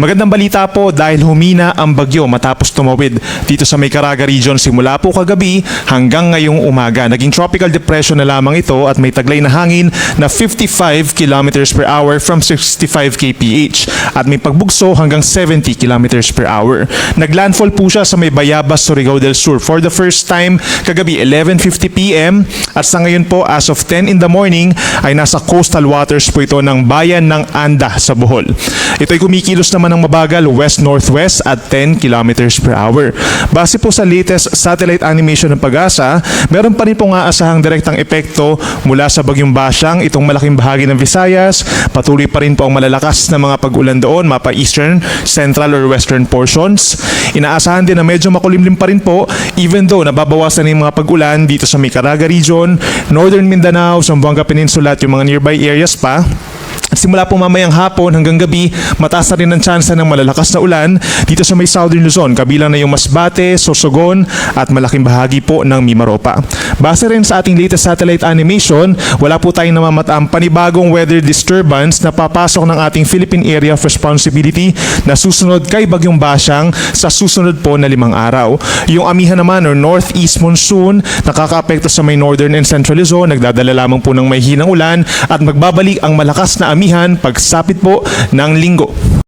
Magandang balita po dahil humina ang bagyo matapos tumawid dito sa may Caraga region simula po kagabi hanggang ngayong umaga. Naging tropical depression na lamang ito at may taglay na hangin na 55 kilometers per hour from 65 kph at may pagbugso hanggang 70 kilometers per hour. Naglandfall po siya sa may Bayabas, Surigao del Sur for the first time kagabi 11:50 p.m. at sa ngayon po as of 10 in the morning ay nasa coastal waters po ito ng bayan ng Anda sa Bohol. Ito ay kumikilos naman ng mabagal west-northwest at 10 kilometers per hour. Base po sa latest satellite animation ng Pag-asa, meron pa rin pong aasahang direktang epekto mula sa Bagyong Basyang itong malaking bahagi ng Visayas. Patuloy pa rin po ang malalakas na mga pag-ulan doon, mapa eastern, central or western portions. Inaasahan din na medyo makulimlim pa rin po even though nababawasan yung mga pag-ulan dito sa may Caraga region, northern Mindanao, Zamboanga Peninsula at yung mga nearby areas pa. Simula po mamayang hapon hanggang gabi, mataas na rin ang tsansa ng malalakas na ulan dito sa may Southern Luzon, kabilang na yung Masbate, Sorsogon at malaking bahagi po ng Mimaropa. Base rin sa ating latest satellite animation, wala po tayong namamataang panibagong weather disturbance na papasok ng ating Philippine Area of Responsibility na susunod kay Bagyong Basyang sa susunod po na 5 araw. Yung amihan naman or northeast monsoon, nakakaapekto sa may northern and central Luzon, nagdadala lamang po ng may hinang ulan at magbabalik ang malakas na amihan pagsapit po ng linggo.